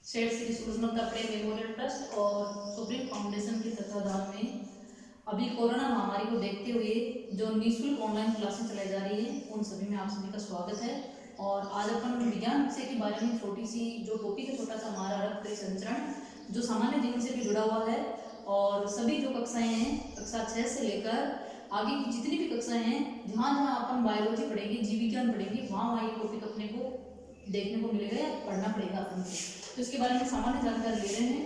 सेठ श्री सूरजमल कपड़े memorial trust और सुप्रीम फाउंडेशन के तत्वाधान में अभी कोरोना महामारी को देखते हुए जो निःशुल्क ऑनलाइन क्लासेस चलाई जा रही है उन सभी में आप सभी का स्वागत है। और आज अपन विज्ञान विषय के बारे में छोटी सी जो टॉपिक है, छोटा सा हमारा रक्त परिसंचरण जो सामान्य जीवन से भी जुड़ा हुआ है। और सभी जो कक्षाएं हैं, कक्षा 6 से लेकर आगे की जितनी भी कक्षाएं हैं, जहाँ जहाँ अपन बायोलॉजी पढ़ेंगे, जीव विज्ञान पढ़ेंगे, वहाँ ये टॉपिक अपने को देखने को मिलेगा या पढ़ना पड़ेगा अपन को। तो इसके बारे में सामान्य जानकारी ले रहे हैं।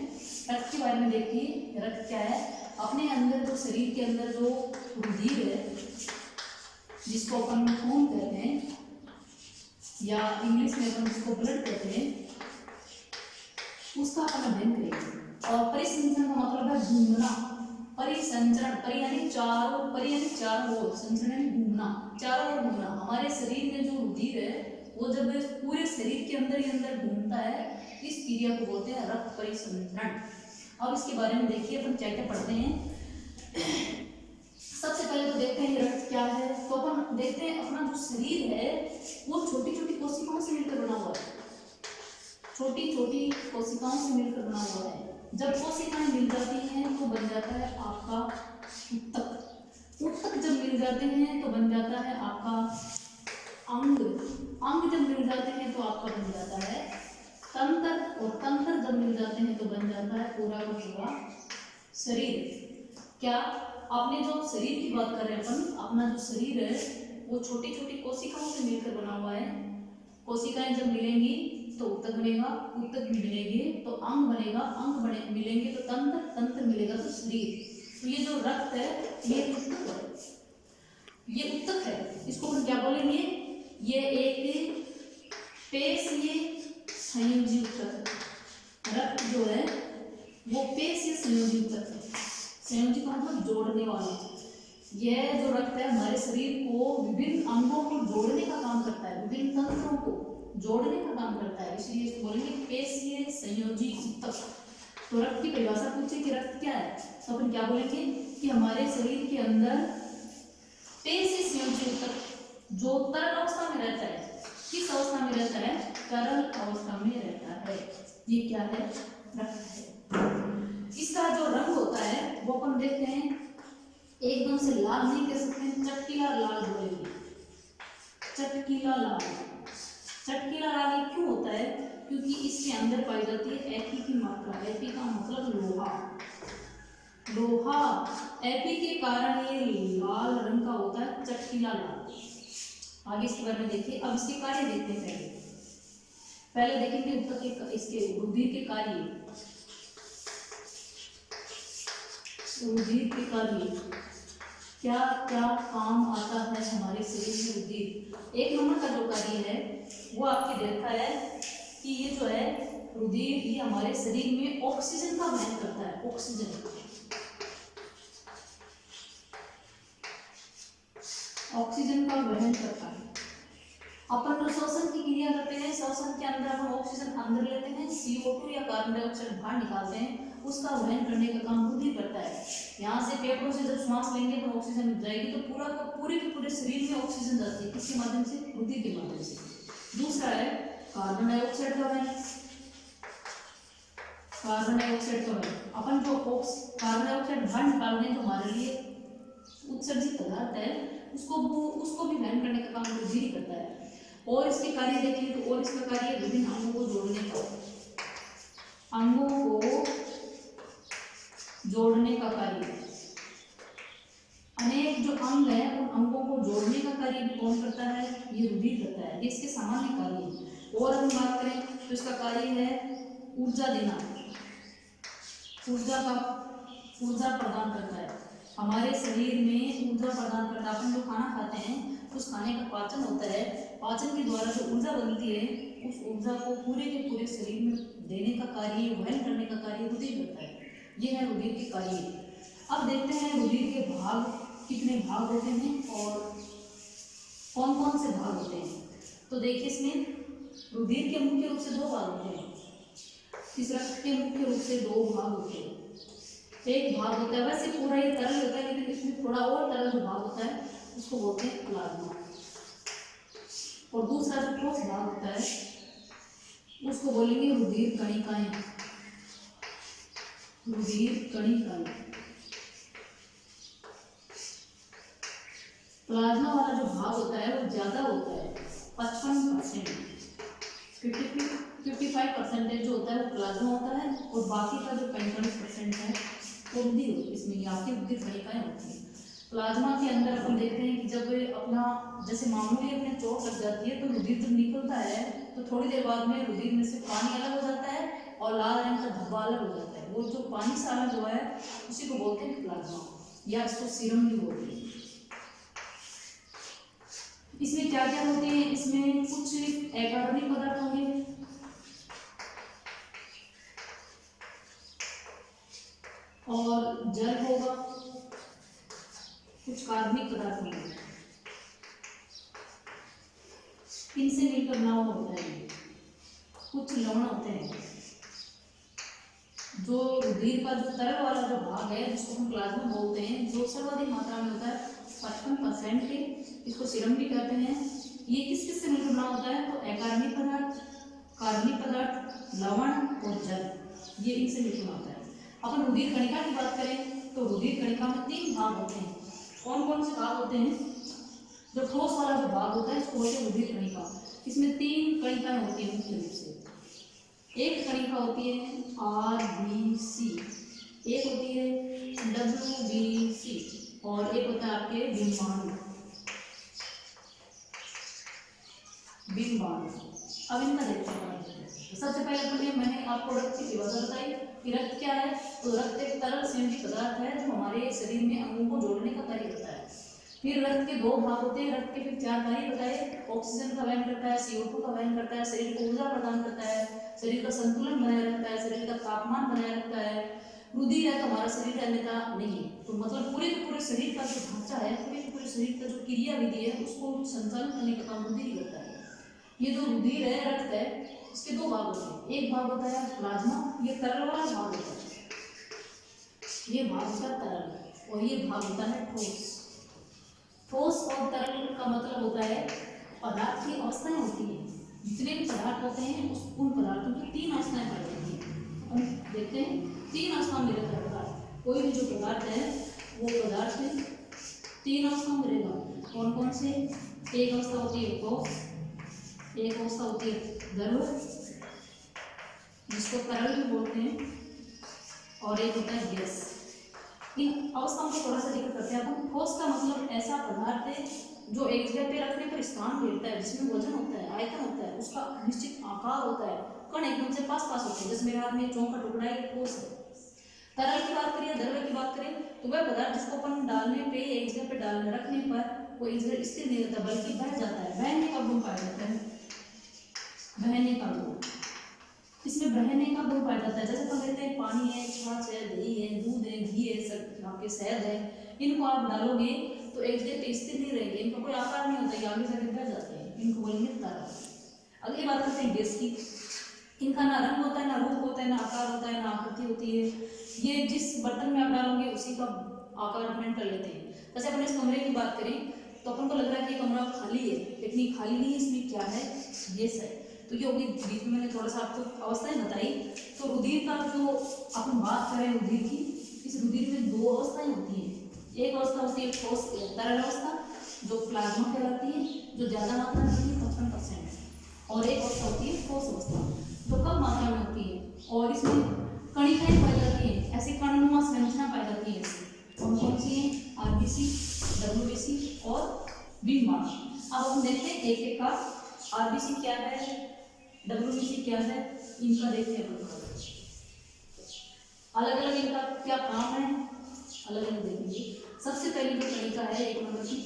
रक्त के बारे में देखिए, रक्त क्या है। अपने अंदर जो शरीर के अंदर जो रुधिर है, जिसको अपन खून कहते हैं या इंग्लिश में अपन जिसको ब्लड कहते हैं, उसका अपन अध्ययन करेंगे। और परिसंचरण का मतलब है घूमना। परिसंचरण, परि यानी चारों ओर, संचरण यानी घूमना, चारों ओर घूमना। हमारे शरीर में जो रुधिर है वो जब पूरे शरीर के अंदर ही अंदर घूमता है, इस क्रिया को बोलते हैं रक्त परिसंचरण। अब इसके बारे में देखिए अपन क्या क्या पढ़ते हैं। सबसे पहले तो देखते हैं रक्त क्या है। तो अपन देखते हैं अपना जो शरीर है वो छोटी छोटी कोशिकाओं से मिलकर बना हुआ है। छोटी छोटी कोशिकाओं से मिलकर बना हुआ है। जब कोशिकाएं मिल जाती हैं तो बन जाता है आपका ऊतक। ऊतक जब मिल जाते हैं तो बन जाता है आपका अंग। अंग जब मिल जाते हैं तो आपका बन जाता है तंत्र। और तंत्र जब मिल जाते हैं तो बन जाता है पूरा का पूरा शरीर। क्या आपने जो शरीर की बात कर रहे हैं अपन, अपना जो शरीर है वो छोटी छोटी कोशिकाओं से मिलकर बना हुआ है। कोशिकाएं जब मिलेंगी तो ऊतक बनेगा, ऊतक मिलेंगे तो अंग बनेगा, अंग बने मिलेंगे तो तंत्र, तंत्र मिलेगा तो शरीर। तो ये जो रक्त है ये ऊतक है, ये ऊतक है। इसको हम क्या बोलेंगे? ये एक पेशीय संयोजी ऊतक है। रक्त जो है वो पेशीय संयोजी ऊतक है। संयोजी का मतलब जोड़ने वाला। यह जो रक्त है हमारे शरीर को विभिन्न अंगों को जोड़ने का काम करता है, विभिन्न तंत्रों को जोड़ने का काम करता है, इसलिए इसको बोलेंगे पेशीय संयोजी ऊतक। तो रक्त की परिभाषा पूछे कि रक्त क्या है, तो अपन क्या बोलेंगे कि हमारे शरीर के अंदर पेशीय संयोजी ऊतक जो तरल अवस्था में रहता है। किस अवस्था में रहता है? तरल अवस्था में रहता है। ये क्या है? रक्त है। इसका जो रंग होता है वो अपन देखते हैं, एकदम से लाल नहीं कह सकते हैं, चटकीला लाल बोलेंगे। चटकीला लाल। चटकीला लाल ये क्यों होता है? क्योंकि इसके अंदर पाई जाती है Fe की मात्रा। Fe का मतलब लोहा। लोहा Fe के कारण ये लाल रंग का होता है, चटकीला लाल। आगे इसके बारे में देखिए। अब इसके कार्य देखते हैं। पहले देखेंगे ऊतक के, इसके रुधिर के कार्य। रुधिर के कार्य क्या क्या काम आता है हमारे शरीर में रुधिर। एक नंबर का जो कार्य है वो आपकी देखा है कि ये जो है रुधिर, ये हमारे शरीर में ऑक्सीजन का वहन करता है। ऑक्सीजन का वहन करता है। अपन जो श्वसन की क्रिया करते हैं, श्वसन के अंदर अपन ऑक्सीजन अंदर लेते हैं, CO2 या कार्बन डाइऑक्साइड बाहर निकालते हैं, उसका वहन करने का काम रुधिर करता है। यहाँ से फेफड़ों से जब श्वास लेंगे तो ऑक्सीजन जाएगी, तो पूरा का पूरे के पूरे शरीर में ऑक्सीजन जाती है। किसके माध्यम से? रुधिर के माध्यम से। दूसरा है कार्बन डाइऑक्साइड का वहन। कार्बन डाइऑक्साइड का वहन अपन जो कार्बन डाइऑक्साइड बाहर निकालते हैं तो हमारे लिए उत्सर्जित पदार्थ है, उसको भी वहन करने का काम रुधिर ही करता है। और इसके कार्य देखें तो और इसका कार्य विभिन्न अंगों को जोड़ने का, अंगों को जोड़ने का कार्य। अनेक जो अंग है उन अंगों को जोड़ने का कार्य भी कौन करता है? ये रुधिर करता है। ये इसके सामान्य कार्य है। और हम बात करें तो इसका कार्य है ऊर्जा देना, ऊर्जा प्रदान करता है। हमारे शरीर में ऊर्जा प्रदान करता है। अपन जो खाना खाते हैं उस खाने का पाचन होता है, पाचन के द्वारा जो ऊर्जा बनती है उस ऊर्जा को पूरे के पूरे शरीर में देने का कार्य, वहन करने का कार्य रुधिर करता है। ये है रुधिर के कार्य। अब देखते हैं रुधिर के भाग, कितने भाग होते हैं और कौन कौन से भाग होते हैं। तो देखिए इसमें रुधिर के मुख्य रूप से 2 भाग होते हैं। इस रक्त के मुख्य रूप से 2 भाग होते हैं। एक भाग होता है, वैसे पूरा ही तरल होता है, लेकिन इसमें थोड़ा और तरल जो भाग होता है उसको बोलते हैं प्लाज्मा। और दूसरा जो ठोस भाग होता है बोलेंगे रुधिर कणिकाएं, रुधिर कणिकाएं। प्लाज्मा वाला जो भाग होता है वो ज्यादा होता है, 55%, 55% जो होता है वो प्लाज्मा होता है, और बाकी का जो 45% है वो रुधिर, इसमें आपकी रुधिर कणिकाएं होती है। प्लाज्मा के अंदर अपन देखते हैं कि जब अपना जैसे मामूली अपने चोट लग जाती है तो रुधिर जब निकलता है तो थोड़ी देर बाद में रुधिर में से पानी अलग हो जाता है और लाल रंग का धब्बा अलग हो जाता है। वो जो पानी से अलग हुआ है उसी को बोलते हैं प्लाज्मा, या इसको सीरम भी बोलते हैं। इसमें क्या क्या होते हैं, इसमें कुछ अकार्बनिक पदार्थ होंगे, और जल होगा, कुछ कार्बनिक पदार्थ होंगे, इनसे मिलकर बना हुआ होता है। कुछ लवण होते हैं। जो रुधिर का जो तरल वाला जो भाग है जिसको हम प्लाज्मा बोलते हैं, जो सर्वाधिक मात्रा में होता है 55% के, इसको सीरम भी कहते हैं। ये किस किस से मिलकर बना होता है, तो अकार्बनिक पदार्थ, कार्बनिक पदार्थ, लवण और जल, ये इनसे मिलकर होता है। अपन रुधिर कणिका की बात करें तो रुधिर कणिका में 3 भाग होते हैं। कौन कौन से भाग होते हैं, जो ठोस वाला जो भाग होता है इसको बोलते हैं रुधिर कणिका। इसमें 3 कणिकाएं होती हैं मुख्य रूप से। एक कणिका होती है RBC, एक होती है WBC, और एक होता है आपके बिंबाणु। अब इनका देखते हैं। सबसे पहले मैंने आपको रक्त की परिभाषा बताई कि रक्त क्या है, तो रक्त एक तरल संयोजी पदार्थ है जो हमारे शरीर में अंगों को जोड़ने का कार्य करता है। फिर रक्त के 2 भाग होते हैं। रक्त के फिर 4 कार्य बताए, ऑक्सीजन का वहन करता है, CO2 का वहन करता है, शरीर को ऊर्जा प्रदान करता है, शरीर का संतुलन बनाए रखता है, शरीर का तापमान बनाए रखता है। रुधिर है तो हमारा शरीर अन्यथा नहीं है, तो मतलब पूरे शरीर का जो ढांचा है, पूरे शरीर का जो क्रिया विधि है उसको संचालित करने का काम रुधिर ही करता है। ये जो रुधिर है, रक्त है, इसके 2 भाग होते हैं। एक भाग होता है प्लाज्मा, ये तरल वाला भाग होता है, ये भाग होता है तरल, और ये भाग होता है ठोस। ठोस और तरल का मतलब होता है पदार्थ की अवस्थाएं होती हैं। जितने भी पदार्थ होते हैं उन पदार्थों की 3 अवस्थाएं पाई जाती हैं। हम देखते हैं 3 अवस्था में रहता है पदार्थ। कोई भी जो पदार्थ है वो पदार्थ 3 अवस्था में रहेगा। कौन कौन से, एक अवस्था होती है ठोस, एक अवस्था होती है द्रव जिसको तरल भी बोलते हैं, और एक होता है गैस। इन अवस्थाओं को थोड़ा सा जिक्र करते हैं अपन। ठोस का मतलब ऐसा पदार्थ है जो एक जगह पे रखने पर स्थान घेरता है, जिसमें वजन होता है, आयतन होता है, उसका निश्चित आकार होता है, कण एकदम से पास पास होते हैं। जैसे मेरे हाथ में चौक का टुकड़ा है, ठोस है। तरल की बात करें, द्रव्य की बात करें, तो वह पदार्थ जिसको अपन डालने पे, एक जगह पे डालने रखने पर वो एक जगह स्थिर नहीं रहता बल्कि बह जाता है। बहने का गुण पाया जाता है, बहने का गुण। इसमें बहने का गुण पाया जाता है। जैसे हम कहते हैं पानी है, छाछ है, दही है, दूध है, घी है, सब आपके शहद है, इनको आप डालोगे तो एक जगह पे स्थिर नहीं रहेंगे, इनका कोई आकार नहीं होता, ये आगे जाके बह जाते हैं, इनको बोलेंगे तरल। अगली बात करते हैं गैस की। इनका ना रंग होता है, ना रूप होता है, ना आकार होता है, ना आकृति होती है। ये जिस बर्तन में आप डालोगे उसी का आकार अपने कर लेते हैं। जैसे अपन इस कमरे की बात करें तो अपन को लग रहा है कि कमरा खाली है, लेकिन खाली नहीं है, इसमें क्या है, गैस है। तो ये होगी, बीच में मैंने थोड़ा सा आपको अवस्थाएं बताई। तो रुधिर का जो अपन बात करें रुधिर की, इस रुधिर में 2 अवस्थाएं होती हैं। एक अवस्था होती है ठोस तरल अवस्था जो प्लाज्मा कहलाती है, जो ज्यादा मात्रा में होती है 55%, और एक अवस्था होती है ठोस अवस्था जो कम मात्रा में होती है, और इसमें कणिकाएं पाई जाती हैं, ऐसी कणनुमा संरचना पाई जाती है। कौन कौन सी हैं, RBC, WBC और बिंबाणु। अब हम देखते हैं एक एक का। RBC क्या है, WBC क्या है, इनका देखते हैं। अलग अलग इनका क्या काम है, अलग अलग देखेंगे। सबसे पहले जो कणिका है 1 नंबर की,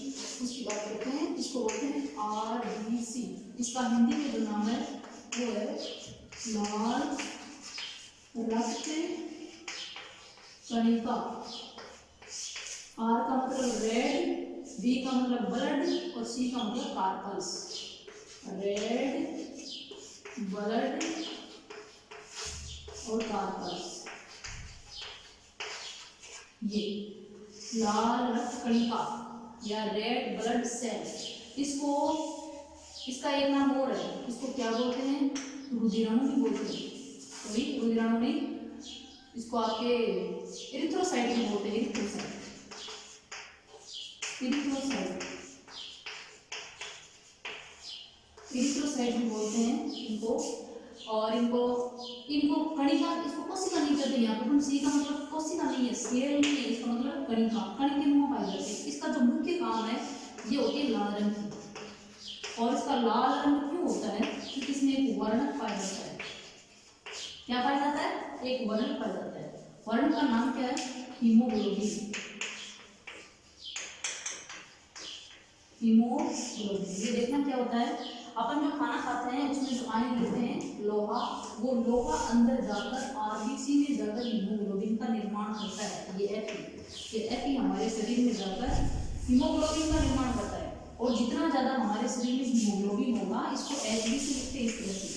उसकी बात करते हैं। इसको बोलते हैं RBC। इसका हिंदी में जो नाम है वो है लाल रक्त कणिका। R का मतलब रेड, B का मतलब ब्लड, और C का मतलब कार्पल्स। रेड, ब्लड और कार्पल्स, ये लाल रक्त कणिका या रेड ब्लड सेल। इसको, इसका एक नाम और है, इसको क्या बोलते हैं, रुधिराणु भी बोलते हैं, सभी रुधिराणु नहीं, इसको आपके एरिथ्रोसाइट भी बोलते हैं, एरिथ्रोसाइट, एरिथ्रोसाइट, एरिथ्रोसाइट भी बोलते हैं इनको। और इनको कणिका, इसको कोशिका नहीं कहते यहाँ पे, हम सी का मतलब कोशिका नहीं है, सेल नहीं है, इसका मतलब कणिका, कण के मुंह पाई जाती है। इसका जो मुख्य काम है ये होती है लाल रंग की। और इसका लाल रंग क्यों होता है? क्योंकि इसमें एक वर्णक पाया जाता है। क्या पाया जाता है? एक वर्णक पाया जाता है। वर्णक का नाम क्या है? हीमोग्लोबिन। हीमोग्लोबिन, ये देखना क्या होता है, अपन जो खाना खाते हैं उसमें जो आयन लेते हैं लोहा, वो लोहा अंदर जाकर आरबीसी में जाकर हीमोग्लोबिन का निर्माण करता है। ये एफी हमारे शरीर में जाकर हीमोग्लोबिन का निर्माण करता है। और जितना ज़्यादा हमारे शरीर में हीमोग्लोबिन होगा, इसको एचबी से लिखते हैं इस तरह से,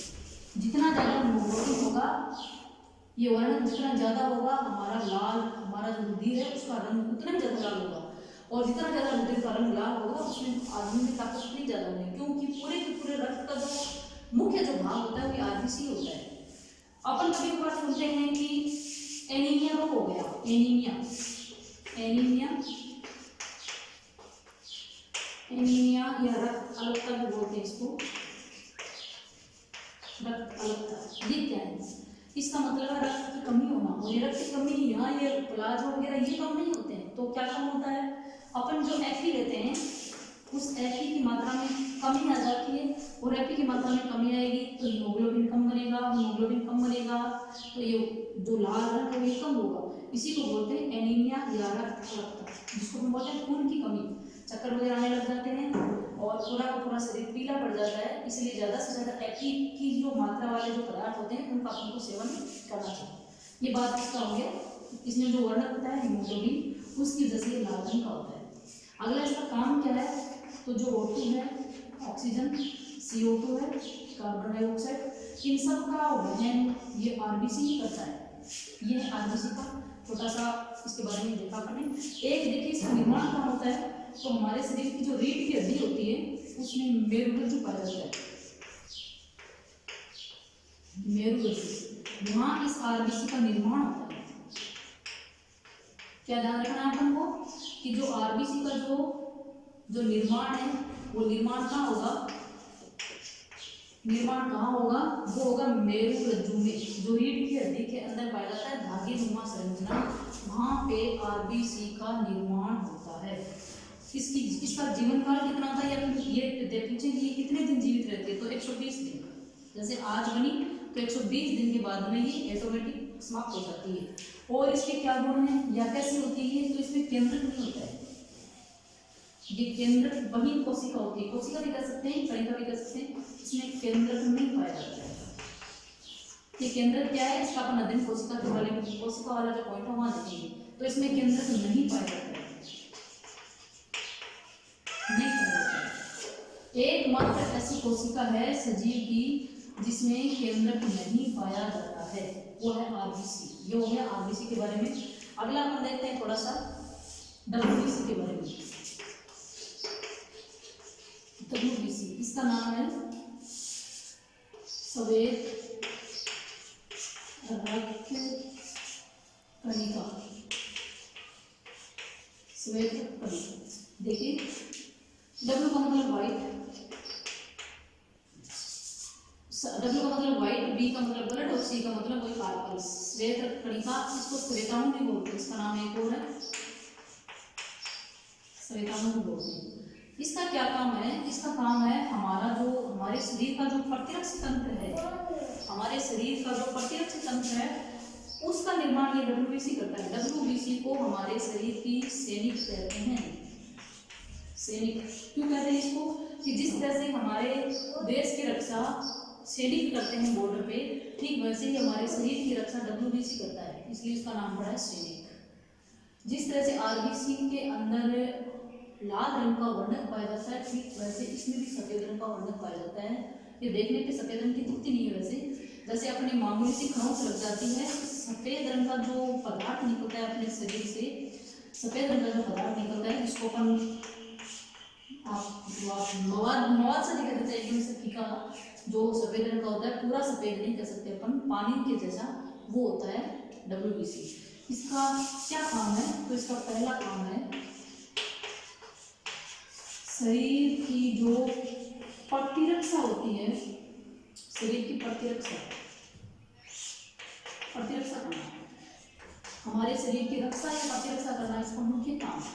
जितना ज़्यादा हीमोग्लोबिन होगा, ये वर्णक जितना ज़्यादा होगा, हमारा लाल, हमारा जो रुधिर है उसका रंग उतना ज़्यादा लाल होगा। और जितना ज़्यादा रुधिर का रंग लाल होगा, उसमें आदमी में ताकत उतनी ज़्यादा होगी, क्योंकि पूरे के पूरे रक्त का जो मुख्य जो भाग होता है वो आरबीसी होता है। अपन कभी कभार सुनते हैं कि एनीमिया रोग हो गया, एनीमिया, एनीमिया, एनीमिया या रक्त अलपता भी बोलते हैं इसको, रक्त अलपता। ये क्या है? इसका मतलब है रक्त की कमी होना। और ये रक्त की कमी यहाँ ये प्लाज्मा वगैरह ये कम नहीं होते हैं, तो क्या कम होता है? अपन जो एफी लेते हैं उस एफी की मात्रा में कमी आ जाती है, और एफी की मात्रा में कमी आएगी तो हीमोग्लोबिन कम बनेगा, हीमोग्लोबिन कम बनेगा तो ये जो लाल रंग है ये कम होगा। इसी को बोलते हैं एनीमिया या रक्त अलपता, जिसको हम बोलते हैं खून की कमी। चक्कर वगैरह आने लग जाते हैं और पूरा का पूरा शरीर पीला पड़ जाता है। इसलिए ज़्यादा से ज़्यादा एफी की जो मात्रा वाले जो पदार्थ होते हैं उनका अपन को सेवन करना चाहिए। ये बात इसका हो गया। इसमें जो वर्णक होता है हीमोग्लोबिन, उसकी वजह से लाल रंग का होता है। अगला इसका काम क्या है? तो जो O2 है, ऑक्सीजन, CO2 है, कार्बन डाइऑक्साइड, इन सब का वहन ये आरबीसी ही करता है। ये है आरबीसी का छोटा सा, इसके बारे में देखा आपने। एक देखिए इसका निर्माण कहाँ होता है, तो हमारे शरीर की जो रीढ़ की हड्डी होती है उसमें मेरुरज्जु पाया जाता है, मेरुरज्जु, वहाँ इस आरबीसी का निर्माण होता है। क्या ध्यान रखना है अपन को कि जो आरबीसी का जो निर्माण है वो निर्माण कहाँ होगा, निर्माण कहाँ होगा? वो होगा मेरुरज्जु में, जो रीढ़ की हड्डी के अंदर पाया जाता है धागे नुमा संरचना, वहाँ पे आरबीसी का निर्माण होता है। इसका जीवन काल कितना होता है, या फिर ये पूछे कि ये कितने दिन जीवित रहती है, तो 120 दिन। जैसे आज बनी तो 120 दिन के बाद में ये ऑटोमेटिक समाप्त हो जाती है। और इसके क्या गुण हैं या कैसे होती है? तो इसमें केंद्रक नहीं होता है, ये केंद्रक बहीन कोशिका होती है, कोशिका भी कह सकते हैं, कणिका भी कह सकते हैं, इसमें केंद्रक नहीं पाया जाता है। ये केंद्रक क्या है? इसका अपन अध्ययन कोशिका के बारे में, कोशिका वाला जो पॉइंट है वहां देखेंगे। तो इसमें केंद्रक नहीं पाया जाता है, नहीं पाया जाता है। एकमात्र ऐसी कोशिका है सजीव की जिसमें केंद्रक नहीं पाया जाता है, वो है आरबीसी। ये हो गया आरबीसी के बारे में। अगला अपन देखते हैं थोड़ा सा डब्ल्यूबीसी के बारे में। डब्ल्यूबीसी, इसका नाम है श्वेत रक्त कणिका, श्वेत रक्त कणिका। देखिए डब्ल्यू का मतलब व्हाइट, डब्ल्यू का मतलब व्हाइट, बी का मतलब ब्लड और सी का मतलब कोई कार्बन। श्वेत रक्त कणिका, इसको श्वेताणु भी बोलते हैं, इसका नाम एक और है श्वेताणु भी बोलते हैं। इसका क्या काम है? इसका काम है हमारा जो हमारे शरीर का जो प्रतिरक्षी तंत्र है, हमारे शरीर का जो प्रतिरक्षी तंत्र है उसका निर्माण ये डब्ल्यूबीसी करता है। डब्ल्यूबीसी को हमारे शरीर की सैनिक कहते हैं। सैनिक क्यों कहते हैं इसको? कि जिस तरह से हमारे देश की रक्षा सैनिक करते हैं बॉर्डर पे, ठीक वैसे ही हमारे शरीर की रक्षा डब्ल्यूबीसी करता है, इसलिए इसका नाम पड़ा है सैनिक। जिस तरह से आरबीसी के अंदर लाल रंग का वर्णक पाया जाता है, ठीक वैसे इसमें भी सफेद रंग का वर्णक पाया जाता है। ये देखने पे सफेद रंग की दिखती नहीं है वैसे, जैसे अपनी मामूली सी खरोंच लग जाती है, सफेद रंग का जो पदार्थ निकलता है अपने शरीर से, सफेद रंग का जो पदार्थ निकलता है जिसको अपन आप मवाद मवाद से दिखा देता है एकदम से फीका, जो सफेद रंग का होता है, पूरा सफेद नहीं कह सकते अपन, पानी के जैसा, वो होता है WBC। इसका क्या काम है? तो इसका पहला काम है शरीर की जो प्रतिरक्षा होती है, शरीर की प्रतिरक्षा करना, हमारे शरीर की रक्षा या प्रतिरक्षा करना इसका मुख्य काम है।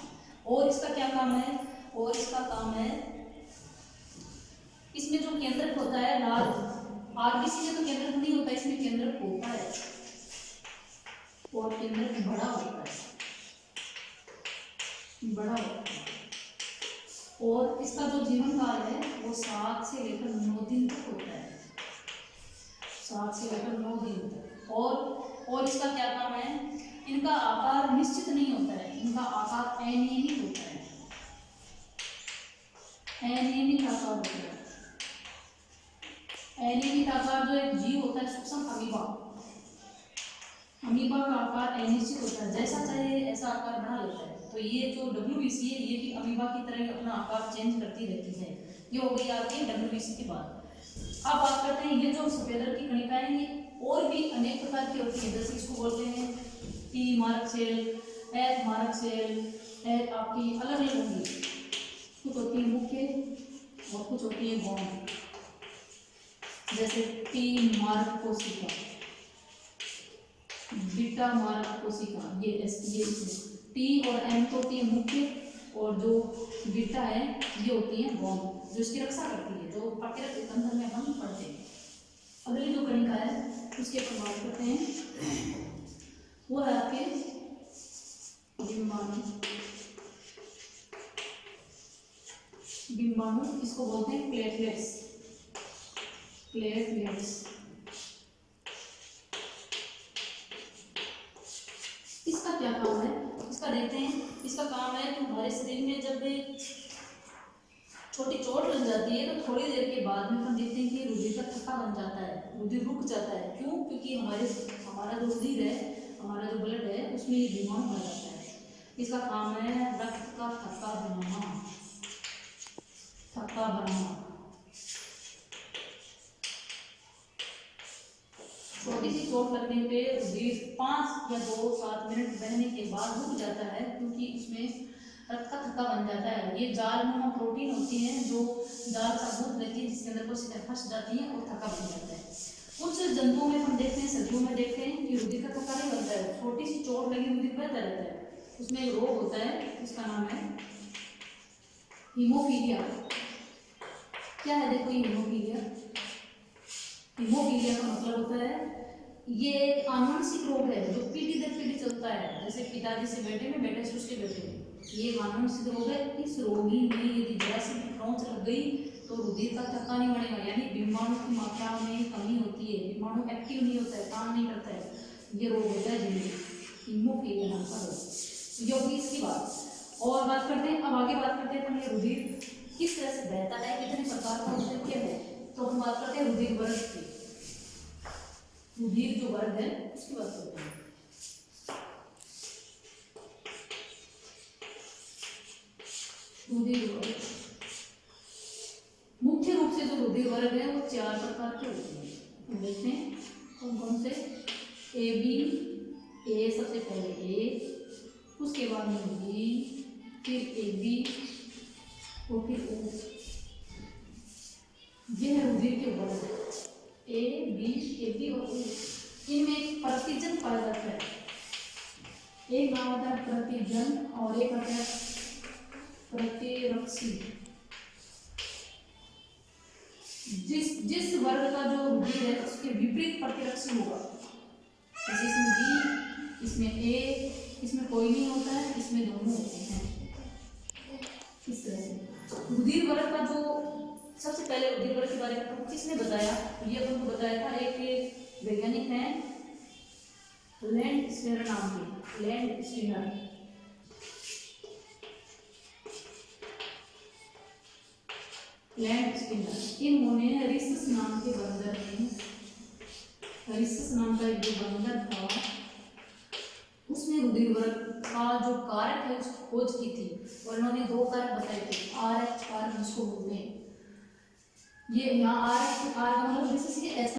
और इसका क्या काम है? और इसका काम है, इसमें जो केंद्रक होता है लाल, RBC में तो केंद्रक नहीं होता, इसमें केंद्रक होता है और केंद्रक बड़ा होता है, और इसका जो जीवन काल है वो 7 से लेकर 9 दिन तक होता है, 7 से लेकर 9 दिन तक। और इसका क्या काम है? इनका आकार निश्चित नहीं होता है, इनका आकार अनियमित होता है, अनियमित आकार होता है। अनियमित आकार जो एक जीव होता है, सूक्ष्म अमीबा का आकार अनिश्चित होता है, जैसा चाहिए ऐसा आकार बना लेता है। तो ये जो WBC है ये भी अमीबा की तरह ही अपना आकार चेंज करती रहती है। ये हो गई आपकी WBC की बात। अब बात करते हैं, ये जो सफेद रंग की कणिकाएं ये और भी अनेक प्रकार की होती है, जैसे इसको बोलते हैं T मारक सेल, H मारक सेल, H आपकी अलग अलग होंगी, कुछ होती है मुख्य और कुछ होती है गौण, जैसे T मारक कोशिका, बीटा मारक कोशिका, ये इसमें T और M तो होती है मुख्य, और जो बीटा है ये होती है गौण, जो इसकी रक्षा करती है, जो प्रतिरक्षी तंत्र में हम पढ़ते हैं। अगली जो कणिका है उसके ऊपर बात करते हैं, वो है आपके डिम्बाणु, इसको बोलते हैं प्लेटलेट्स। इसका क्या काम है? इसका देखते हैं, इसका काम है कि हमारे शरीर में जब छोटी चोट लग जाती है तो थोड़ी देर के बाद में हम देखते हैं कि रुधिर का थक्का बन जाता है, रुधिर रुक जाता है। क्यों? क्योंकि हमारा जो रुधिर है, हमारा जो ब्लड है, उसमें ये बीमार हो जाता है। इसका काम है रक्त का थक्का बनाना। छोटी सी चोट लगने पे रुधिर 5 या 7 मिनट बहने के बाद रुक जाता है, क्योंकि उसमें रक्त का थक्का बन जाता है। ये जालनुमा प्रोटीन होती है जो जाल सा गूंथ लेती है, जिसके अंदर कोशिकाएं फंस जाती हैं और थक्का बन जाता है। कुछ जंतुओं में हम देखते हैं, सब्जियों में देखते हैं कि रुधिर का थक्का नहीं बनता है, छोटी सी चोट लगी रुधिर बहता रहता है। उसमें एक रोग होता है, उसका नाम है हीमोफीलिया। क्या है? देखो ये हीमोफीलिया का मतलब होता है, ये एक आनुवंशिक रोग है जो पीढ़ी दर पीढ़ी चलता है, जैसे पिताजी से बेटे में, बेटे से उसके बेटे में। ये आनुवंशिक रोग है। इस रोगी में यदि जरा सी खरोंच लग गई तो रुधिर का थक्का नहीं बनेगा, यानी बीमाणु की मात्रा में कमी होती है, बीमाणु एक्टिव नहीं होता है, काम नहीं करता है, ये रोग होता है हीमोफीलिया नाम का रोग। ये होगी इसकी बात। और बात करते हैं, अब आगे बात करते हैं ये रुधिर किस तरह से बहता है, कितने प्रकार का रुधिर क्या है। तो हम बात करते हैं रुधिर वर्ग की। रुधिर जो वर्ग है उसकी बात करते हैं। रुधिर वर्ग मुख्य रूप से जो रुधिर वर्ग है वो 4 प्रकार के होते हैं। हम देखते हैं कौन कौन से। ए सबसे पहले ए, उसके बाद में बी, फिर AB और फिर O। ये है रुधिर के वर्ग A, B, AB और O। इनमें एक प्रतिजन पाया जाता है, एक नाम आता है प्रतिजन और एक आता है प्रतिरक्षी। जिस वर्ग का जो रुधिर है उसके विपरीत प्रतिरक्षी होगा। जैसे इसमें B, इसमें A, इसमें कोई नहीं होता है, इसमें दोनों होते हैं। इस तरह से रुधिर वर्ग का जो सबसे पहले रुधिर वर्ग के बारे में किसने बताया? ये उनको बताया था एक वैज्ञानिक हैं लैंड स्टीनर नाम के। लैंड स्टीनर इन्होंने रिसस नाम के बंदर में, रिसस नाम का एक जो बंदर था उसमें उसने रुधिर वर्ग का जो कारक है उसकी खोज की थी और इन्होंने दो कारक बताए थे आर एच कारक जिसको बोलते हैं। ये यहाँ आर का मतलब जैसे एच